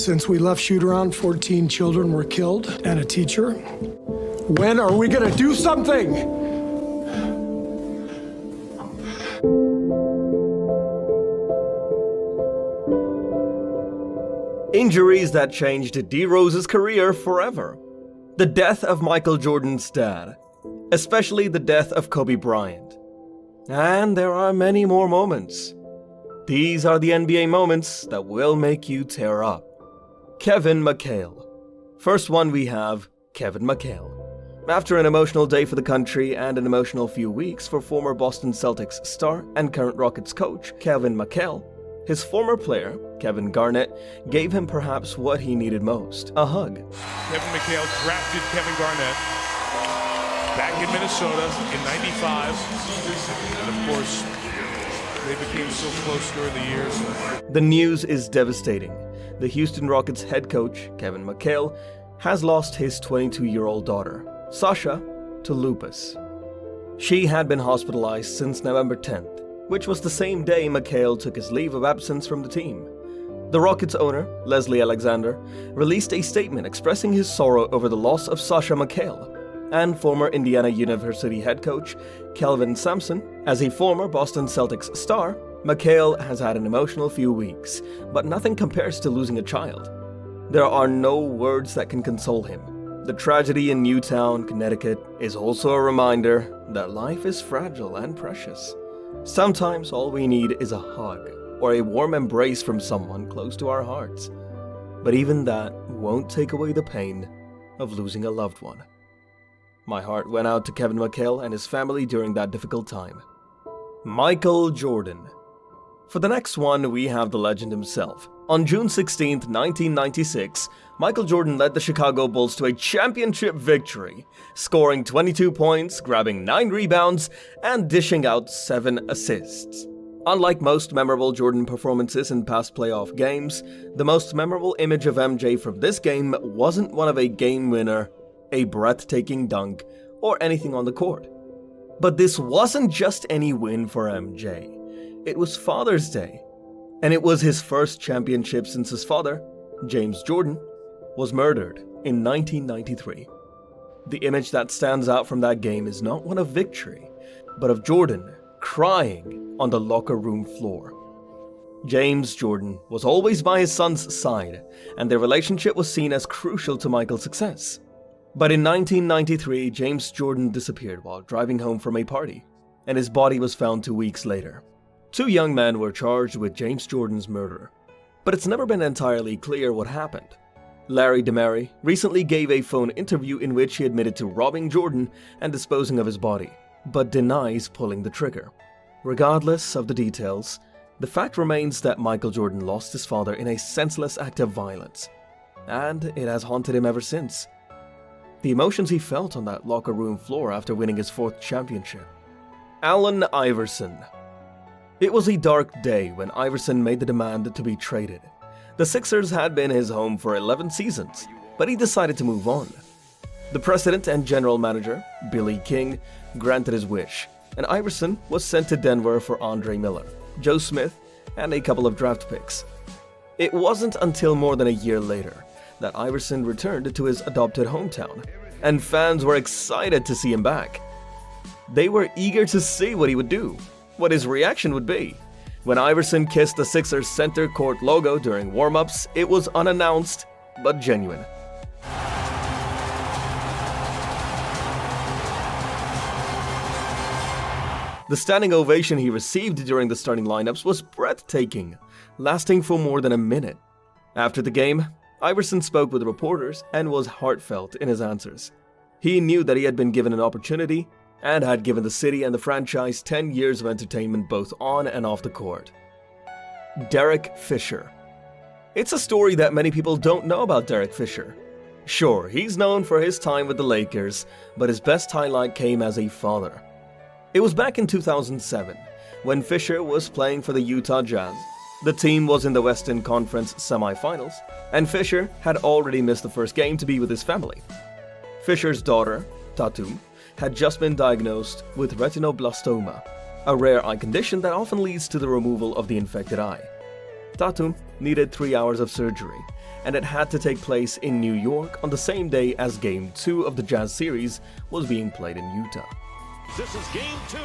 Since we left shoot-around, 14 children were killed and a teacher. When are we gonna do something? Injuries that changed D. Rose's career forever. The death of Michael Jordan's dad. Especially the death of Kobe Bryant. And there are many more moments. These are the NBA moments that will make you tear up. Kelvin McHale. First one we have, Kelvin McHale. After an emotional day for the country and an emotional few weeks for former Boston Celtics star and current Rockets coach Kelvin McHale, his former player, Kevin Garnett, gave him perhaps what he needed most, a hug. Kevin McHale drafted Kevin Garnett back in Minnesota in '95, and of course, they became so close during the years. The news is devastating. The Houston Rockets head coach, Kevin McHale, has lost his 22-year-old daughter, Sasha, to lupus. She had been hospitalized since November 10th, which was the same day McHale took his leave of absence from the team. The Rockets owner, Leslie Alexander, released a statement expressing his sorrow over the loss of Sasha McHale, and former Indiana University head coach Kelvin Sampson. As a former Boston Celtics star, McHale has had an emotional few weeks, but nothing compares to losing a child. There are no words that can console him. The tragedy in Newtown, Connecticut, is also a reminder that life is fragile and precious. Sometimes all we need is a hug or a warm embrace from someone close to our hearts. But even that won't take away the pain of losing a loved one. My heart went out to Kevin McHale and his family during that difficult time. Michael Jordan. For the next one, we have the legend himself. On June 16, 1996, Michael Jordan led the Chicago Bulls to a championship victory, scoring 22 points, grabbing 9 rebounds, and dishing out 7 assists. Unlike most memorable Jordan performances in past playoff games, the most memorable image of MJ from this game wasn't one of a game winner, a breathtaking dunk, or anything on the court. But this wasn't just any win for MJ. It was Father's Day, and it was his first championship since his father, James Jordan, was murdered in 1993. The image that stands out from that game is not one of victory, but of Jordan crying on the locker room floor. James Jordan was always by his son's side, and their relationship was seen as crucial to Michael's success. But in 1993, James Jordan disappeared while driving home from a party, and his body was found 2 weeks later. 2 young men were charged with James Jordan's murder, but it's never been entirely clear what happened. Larry DeMary recently gave a phone interview in which he admitted to robbing Jordan and disposing of his body, but denies pulling the trigger. Regardless of the details, the fact remains that Michael Jordan lost his father in a senseless act of violence, and it has haunted him ever since. The emotions he felt on that locker room floor after winning his 4th championship. Allen Iverson. It was a dark day when Iverson made the demand to be traded. The Sixers had been his home for 11 seasons, but he decided to move on. The president and general manager, Billy King, granted his wish, and Iverson was sent to Denver for Andre Miller, Joe Smith, and a couple of draft picks. It wasn't until more than a year later that Iverson returned to his adopted hometown, and fans were excited to see him back. They were eager to see what he would do, what his reaction would be. When Iverson kissed the Sixers center court logo during warm-ups, it was unannounced, but genuine. The standing ovation he received during the starting lineups was breathtaking, lasting for more than a minute. After the game, Iverson spoke with reporters and was heartfelt in his answers. He knew that he had been given an opportunity and had given the city and the franchise 10 years of entertainment both on and off the court. Derek Fisher. It's a story that many people don't know about Derek Fisher. Sure, he's known for his time with the Lakers, but his best highlight came as a father. It was back in 2007, when Fisher was playing for the Utah Jazz. The team was in the Western Conference semifinals, and Fisher had already missed the first game to be with his family. Fisher's daughter, Tatum, had just been diagnosed with retinoblastoma, a rare eye condition that often leads to the removal of the infected eye. Tatum needed 3 hours of surgery, and it had to take place in New York on the same day as Game 2 of the Jazz series was being played in Utah. This is Game 2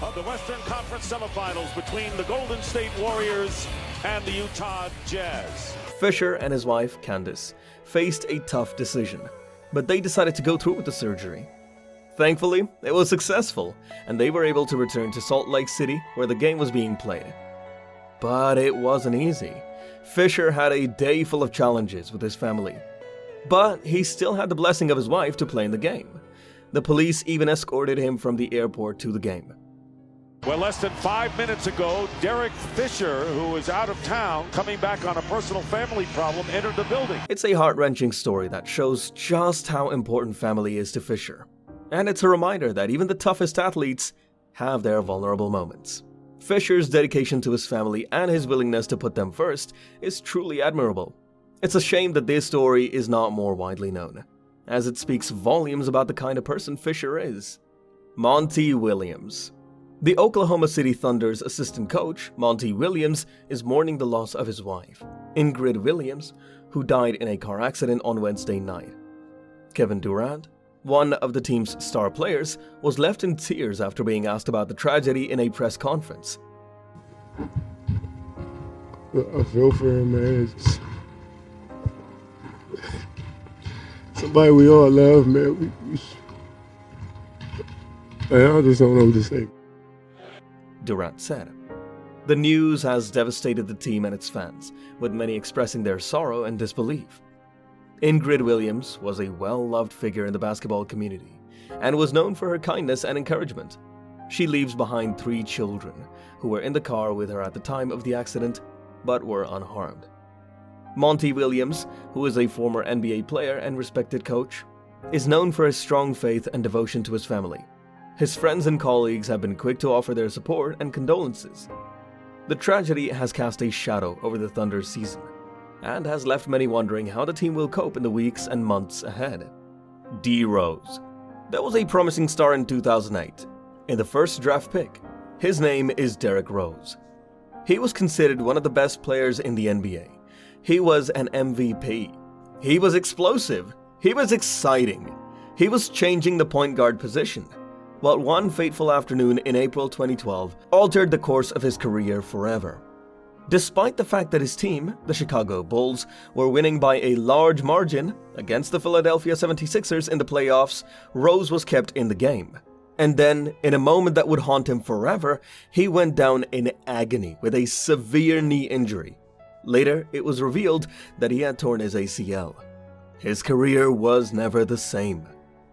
of the Western Conference semifinals between the Golden State Warriors and the Utah Jazz. Fisher and his wife, Candace, faced a tough decision, but they decided to go through with the surgery. Thankfully, it was successful, and they were able to return to Salt Lake City where the game was being played. But it wasn't easy. Fisher had a day full of challenges with his family, but he still had the blessing of his wife to play in the game. The police even escorted him from the airport to the game. Well, less than 5 minutes ago, Derek Fisher, who was out of town, coming back on a personal family problem, entered the building. It's a heart-wrenching story that shows just how important family is to Fisher. And it's a reminder that even the toughest athletes have their vulnerable moments. Fisher's dedication to his family and his willingness to put them first is truly admirable. It's a shame that this story is not more widely known, as it speaks volumes about the kind of person Fisher is. Monty Williams. The Oklahoma City Thunder's assistant coach, Monty Williams, is mourning the loss of his wife, Ingrid Williams, who died in a car accident on Wednesday night. Kevin Durant, one of the team's star players, was left in tears after being asked about the tragedy in a press conference. I feel for him, man. It's somebody we all love, man. I just don't know what to say. Durant said. The news has devastated the team and its fans, with many expressing their sorrow and disbelief. Ingrid Williams was a well-loved figure in the basketball community and was known for her kindness and encouragement. She leaves behind 3 children who were in the car with her at the time of the accident but were unharmed. Monty Williams, who is a former NBA player and respected coach, is known for his strong faith and devotion to his family. His friends and colleagues have been quick to offer their support and condolences. The tragedy has cast a shadow over the Thunder's season and has left many wondering how the team will cope in the weeks and months ahead. D. Rose. There was a promising star in 2008, in the first draft pick. His name is Derrick Rose. He was considered one of the best players in the NBA. He was an MVP. He was explosive. He was exciting. He was changing the point guard position. But one fateful afternoon in April 2012 altered the course of his career forever. Despite the fact that his team, the Chicago Bulls, were winning by a large margin against the Philadelphia 76ers in the playoffs, Rose was kept in the game. And then, in a moment that would haunt him forever, he went down in agony with a severe knee injury. Later, it was revealed that he had torn his ACL. His career was never the same.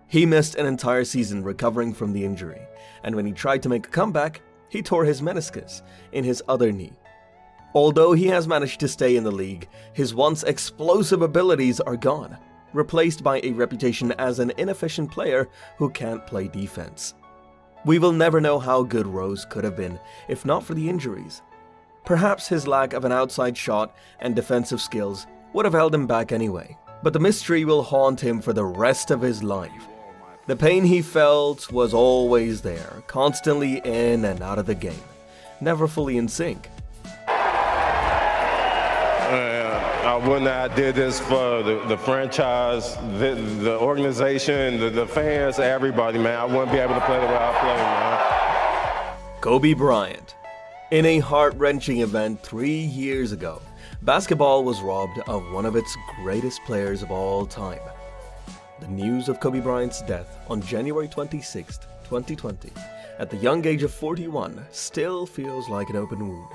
He missed an entire season recovering from the injury, and when he tried to make a comeback, he tore his meniscus in his other knee. Although he has managed to stay in the league, his once explosive abilities are gone, replaced by a reputation as an inefficient player who can't play defense. We will never know how good Rose could have been if not for the injuries. Perhaps his lack of an outside shot and defensive skills would have held him back anyway, but the mystery will haunt him for the rest of his life. The pain he felt was always there, constantly in and out of the game, never fully in sync. I wouldn't have did this for the franchise, the organization, the fans, everybody, man. I wouldn't be able to play the way I play, man. Kobe Bryant. In a heart-wrenching event 3 years ago, basketball was robbed of one of its greatest players of all time. The news of Kobe Bryant's death on January 26, 2020, at the young age of 41, still feels like an open wound.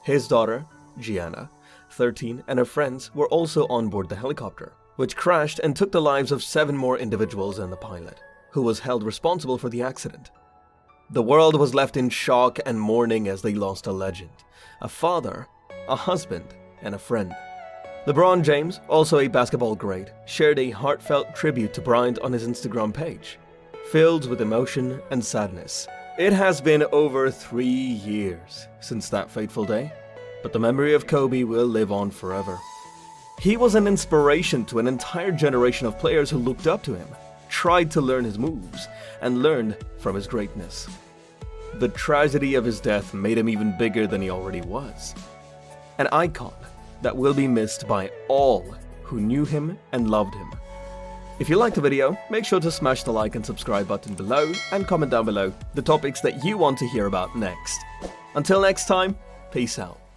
His daughter, Gianna, 13, and her friends were also on board the helicopter, which crashed and took the lives of 7 more individuals and the pilot, who was held responsible for the accident. The world was left in shock and mourning as they lost a legend, a father, a husband, and a friend. Lebron James, also a basketball great, shared a heartfelt tribute to Bryant on his Instagram page, filled with emotion and sadness. It has been over 3 years since that fateful day, but the memory of Kobe will live on forever. He was an inspiration to an entire generation of players who looked up to him, tried to learn his moves, and learned from his greatness. The tragedy of his death made him even bigger than he already was. An icon, that will be missed by all who knew him and loved him. If you liked the video, make sure to smash the like and subscribe button below and comment down below the topics that you want to hear about next. Until next time, peace out.